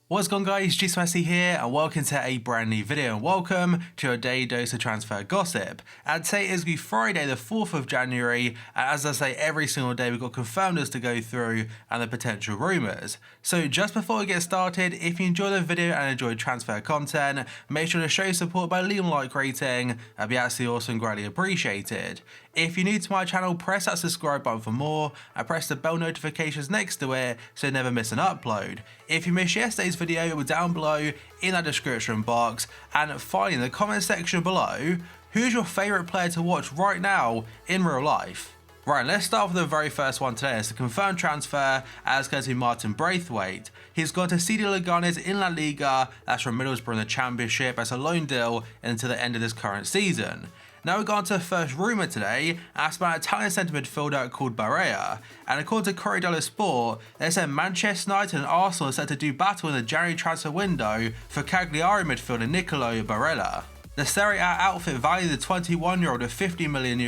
What's going on, guys? Messi here and welcome to a brand new video and welcome to your daily dose of transfer gossip. And today is the Friday the 4th of January, and as I say every single day we've got confirmed lists to go through and the potential rumours. So just before we get started, if you enjoyed the video and enjoyed transfer content, make sure to show support by leaving a like rating. That'd be absolutely awesome, greatly appreciated. If you're new to my channel, press that subscribe button for more and press the bell notifications next to it so you never miss an upload. If you missed yesterday's video, it will down below in that description box. And finally, in the comment section below, who's your favourite player to watch right now in real life? Right, let's start with the very first one today. It's a confirmed transfer as going to be Martin Braithwaite. He's gone to CD Leganes in La Liga, that's from Middlesbrough in the Championship, as a loan deal until the end of this current season. Now we've gone to the first rumour today, and that's about an Italian centre midfielder called Barella. And according to Corriere dello Sport, they said Manchester United and Arsenal are set to do battle in the January transfer window for Cagliari midfielder Nicolo Barella. The Serie A outfit valued the 21-year-old at €50 million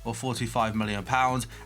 or £45 million,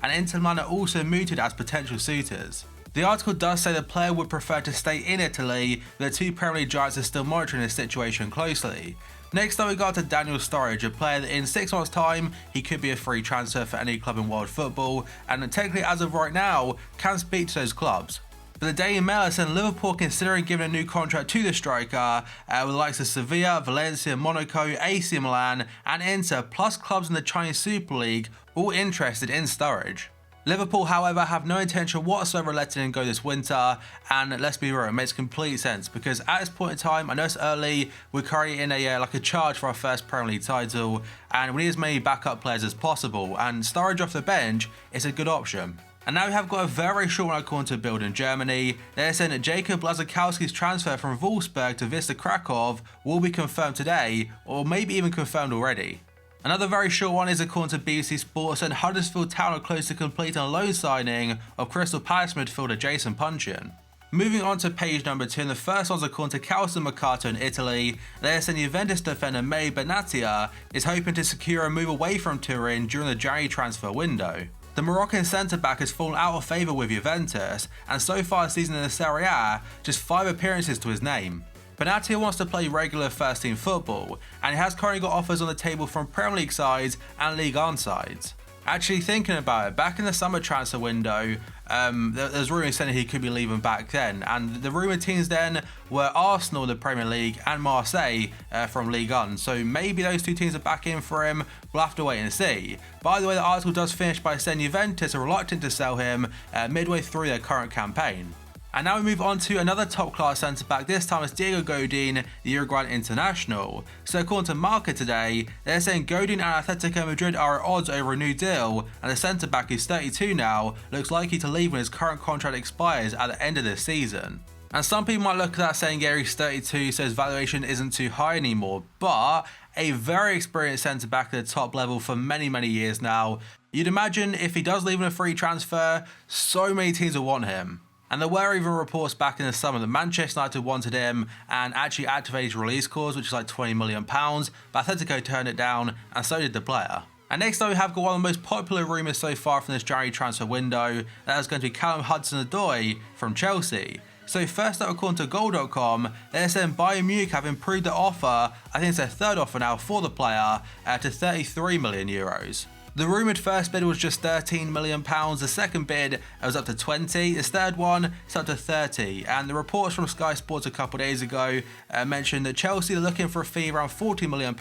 and Inter Milan are also mooted as potential suitors. The article does say the player would prefer to stay in Italy, but the two Premier League giants are still monitoring the situation closely. Next up we got to Daniel Sturridge, a player that in 6 months time he could be a free transfer for any club in world football, and technically as of right now can speak to those clubs. But the Daily Mail has said Liverpool considering giving a new contract to the striker, with the likes of Sevilla, Valencia, Monaco, AC Milan and Inter, plus clubs in the Chinese Super League all interested in Sturridge. Liverpool, however, have no intention whatsoever of letting him go this winter, and let's be real, it makes complete sense because at this point in time, I know it's early, we're currently in a charge for our first Premier League title, and we need as many backup players as possible, and Sturridge off the bench is a good option. And now we have got a very short one according to Bild in Germany. They're saying that Jacob Blaszczykowski's transfer from Wolfsburg to Wisła Krakow will be confirmed today, or maybe even confirmed already. Another very short one is according to BBC Sports, and Huddersfield Town are close to completing a loan signing of Crystal Palace midfielder Jason Punchin. Moving on to page number 2, and the first one's according to Calcio Mercato in Italy. They're saying Juventus defender May Benatia is hoping to secure a move away from Turin during the January transfer window. The Moroccan centre-back has fallen out of favour with Juventus, and so far this season in the Serie A, just 5 appearances to his name. Benatia wants to play regular first-team football, and he has currently got offers on the table from Premier League sides and Ligue 1 sides. Actually thinking about it, back in the summer transfer window, there's rumours saying he could be leaving back then, and the rumoured teams then were Arsenal in the Premier League and Marseille from Ligue 1, so maybe those two teams are back in for him. We'll have to wait and see. By the way, the article does finish by saying Juventus are reluctant to sell him midway through their current campaign. And now we move on to another top-class centre-back, this time it's Diego Godin, the Uruguayan international. So according to Marca today, they're saying Godin and Atletico Madrid are at odds over a new deal, and the centre-back, who's 32 now, looks likely to leave when his current contract expires at the end of this season. And some people might look at that saying, yeah, he's 32, so his valuation isn't too high anymore, but a very experienced centre-back at the top level for many, many years now. You'd imagine if he does leave in a free transfer, so many teams will want him. And there were even reports back in the summer that Manchester United wanted him and actually activated his release clause, which is like £20 million, but Atletico turned it down, and so did the player. And next up we have got one of the most popular rumours so far from this January transfer window, that is going to be Callum Hudson-Odoi from Chelsea. So first up, according to Goal.com, they're saying Bayern Munich have improved the offer, I think it's their third offer now for the player, to €33 million. The rumoured first bid was just £13 million, the second bid was up to 20, the third one is up to 30, and the reports from Sky Sports a couple of days ago mentioned that Chelsea are looking for a fee around £40 million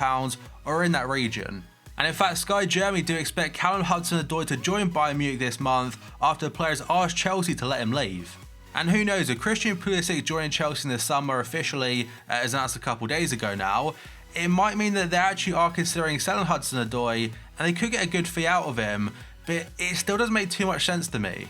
or in that region. And in fact, Sky Germany do expect Callum Hudson-Odoi to join Bayern Munich this month after the players asked Chelsea to let him leave. And who knows, if Christian Pulisic joining Chelsea in the summer officially, as announced a couple of days ago now, it might mean that they actually are considering selling Hudson-Odoi, and they could get a good fee out of him, but it still doesn't make too much sense to me.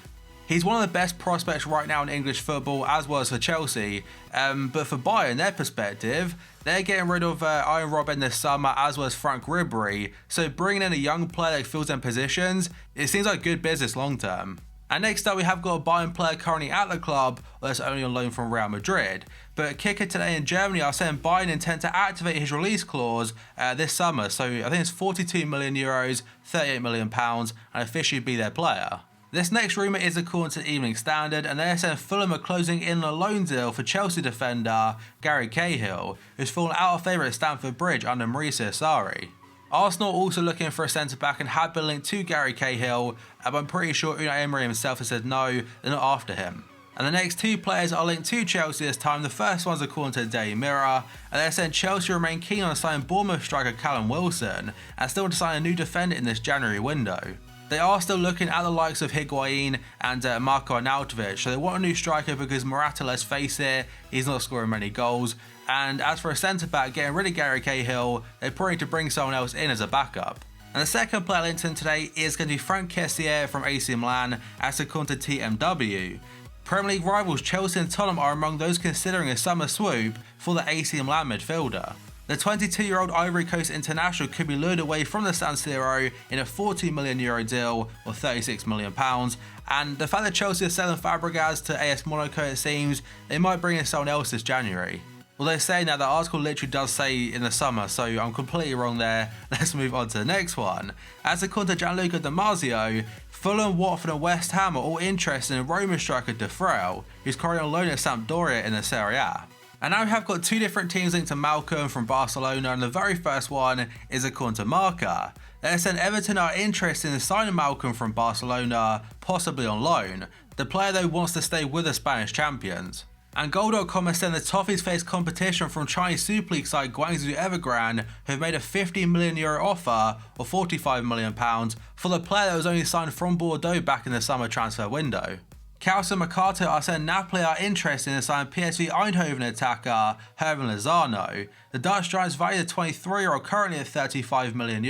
He's one of the best prospects right now in English football, as well as for Chelsea, but for Bayern, their perspective, they're getting rid of Iron Robben this summer, as well as Frank Ribery, so bringing in a young player that fills them positions, it seems like good business long term. And next up we have got a Bayern player currently at the club, that's only on loan from Real Madrid. But Kicker today in Germany are saying Bayern intend to activate his release clause this summer, so I think it's €42 million, €38 million, and officially be their player. This next rumour is according to the Evening Standard, and they're saying Fulham are closing in on a loan deal for Chelsea defender Gary Cahill, who's fallen out of favour at Stamford Bridge under Mauricio Sarri. Arsenal are also looking for a centre-back and have been linked to Gary Cahill, but I'm pretty sure Unai Emery himself has said no, they're not after him. And the next two players are linked to Chelsea this time. The first one's according to the Daily Mirror, and they're saying Chelsea remain keen on signing Bournemouth striker Callum Wilson and still want to sign a new defender in this January window. They are still looking at the likes of Higuain and Marko Arnautovic, so they want a new striker because Morata, let's face it, he's not scoring many goals. And as for a centre-back, getting rid of Gary Cahill, they probably need to bring someone else in as a backup. And the second player linked in today is going to be Franck Kessié from AC Milan, as according to TMW. Premier League rivals Chelsea and Tottenham are among those considering a summer swoop for the AC Milan midfielder. The 22-year-old Ivory Coast international could be lured away from the San Siro in a €40 million deal, or £36 million, and the fact that Chelsea are selling Fabregas to AS Monaco, it seems they might bring in someone else this January. Although saying that, the article literally does say in the summer, so I'm completely wrong there. Let's move on to the next one. As according to Gianluca Di Marzio, Fulham, Watford and West Ham are all interested in Roma striker De Frel, who's currently on loan at Sampdoria in the Serie A. And now we have got two different teams linked to Malcolm from Barcelona, and the very first one is according to Marca. They're saying Everton are interested in signing Malcolm from Barcelona, possibly on loan. The player though wants to stay with the Spanish champions. And Goal.com has said the Toffees face competition from Chinese Super League side Guangzhou Evergrande, who have made a €50 million offer, or £45 million, for the player that was only signed from Bordeaux back in the summer transfer window. Caos and Mercato are saying Napoli are interested in signing PSV Eindhoven attacker Herman Lozano. The Dutch Giants value the 23-year-old currently at €35 million,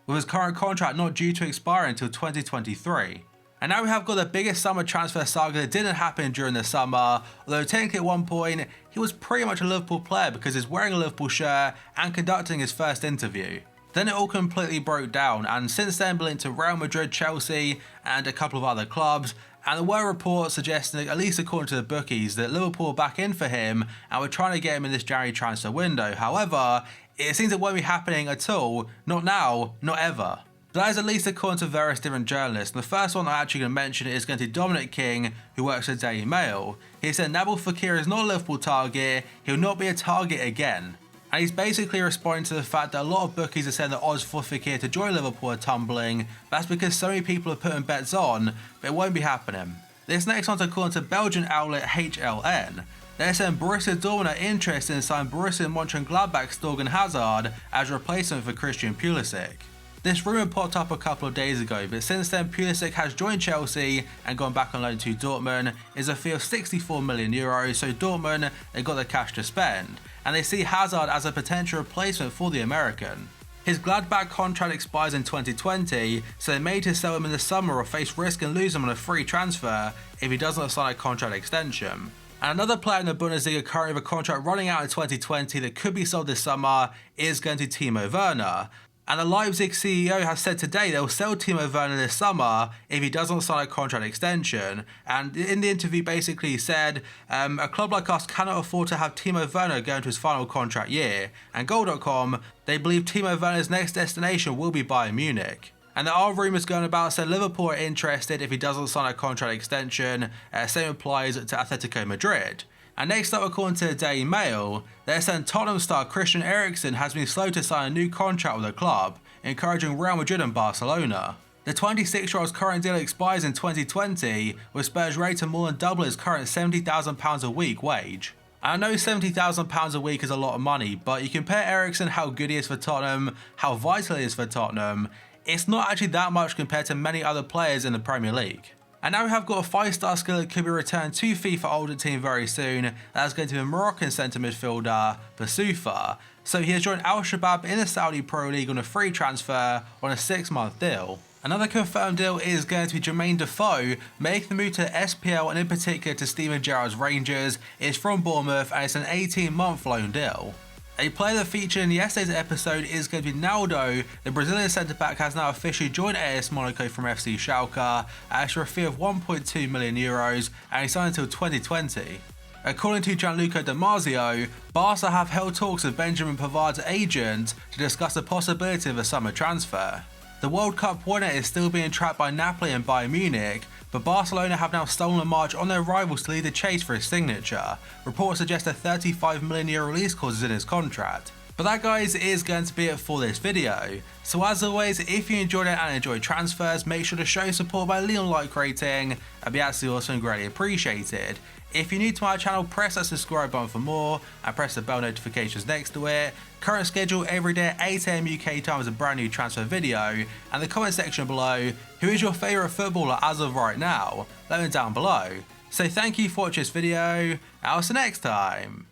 with his current contract not due to expire until 2023. And now we have got the biggest summer transfer saga that didn't happen during the summer, although technically at one point he was pretty much a Liverpool player because he's wearing a Liverpool shirt and conducting his first interview. Then it all completely broke down, and since then been linked to Real Madrid, Chelsea and a couple of other clubs, and there were reports suggesting, at least according to the bookies, that Liverpool are back in for him and were trying to get him in this January transfer window. However, it seems it won't be happening at all, not now, not ever. That is at least according to various different journalists. And the first one I'm actually going to mention is going to be Dominic King, who works at Daily Mail. He said Nabil Fekir is not a Liverpool target, he'll not be a target again. And he's basically responding to the fact that a lot of bookies are saying the odds for Fekir to join Liverpool are tumbling. That's because so many people are putting bets on, but it won't be happening. This next one's according to Belgian outlet HLN. They're saying Borussia Dortmund are interested in signing Borussia Mönchengladbach's Fekir and Hazard as a replacement for Christian Pulisic. This rumour popped up a couple of days ago, but since then Pulisic has joined Chelsea and gone back on loan to Dortmund. Is a fee of €64 million, so Dortmund, they got the cash to spend, and they see Hazard as a potential replacement for the American. His Gladbach contract expires in 2020, so they may need to sell him in the summer or face risk and lose him on a free transfer if he doesn't sign a contract extension. And another player in the Bundesliga currently with a contract running out in 2020 that could be sold this summer is going to Timo Werner. And the Leipzig CEO has said today they'll sell Timo Werner this summer if he doesn't sign a contract extension. And in the interview basically he said, a club like us cannot afford to have Timo Werner go into his final contract year. And Goal.com, they believe Timo Werner's next destination will be Bayern Munich. And there are rumours going about saying Liverpool are interested if he doesn't sign a contract extension. Same applies to Atletico Madrid. And next up, according to the Daily Mail, they're saying Tottenham star Christian Eriksen has been slow to sign a new contract with the club, encouraging Real Madrid and Barcelona. The 26-year-old's current deal expires in 2020, with Spurs ready to more than double his current £70,000 a week wage. I know £70,000 a week is a lot of money, but you compare Eriksen how good he is for Tottenham, how vital he is for Tottenham, it's not actually that much compared to many other players in the Premier League. And now we have got a 5-star skill that could be returned to FIFA Ultimate Team very soon. That's going to be a Moroccan centre midfielder, Boussoufa. So he has joined Al Shabab in the Saudi Pro League on a free transfer on a 6-month deal. Another confirmed deal is going to be Jermaine Defoe making the move to SPL and in particular to Steven Gerrard's Rangers. It's from Bournemouth and it's an 18-month loan deal. A player that featured in yesterday's episode is going to be Naldo. The Brazilian centre-back has now officially joined AS Monaco from FC Schalke at a fee of €1.2 million and he signed until 2020. According to Gianluca Di Marzio, Barca have held talks with Benjamin Pavard's agent to discuss the possibility of a summer transfer. The World Cup winner is still being trapped by Napoli and Bayern Munich, but Barcelona have now stolen a march on their rivals to lead the chase for his signature. Reports suggest a €35 million release clause is in his contract. But that, guys, is going to be it for this video. So as always, if you enjoyed it and enjoyed transfers, make sure to show support by leaving a like rating. That'd be absolutely awesome and greatly appreciated. If you're new to my channel, press that subscribe button for more and press the bell notifications next to it. Current schedule every day at 8 AM UK time is a brand new transfer video. And the comment section below, who is your favourite footballer as of right now? Let me know down below. So thank you for watching this video, and I'll see you next time.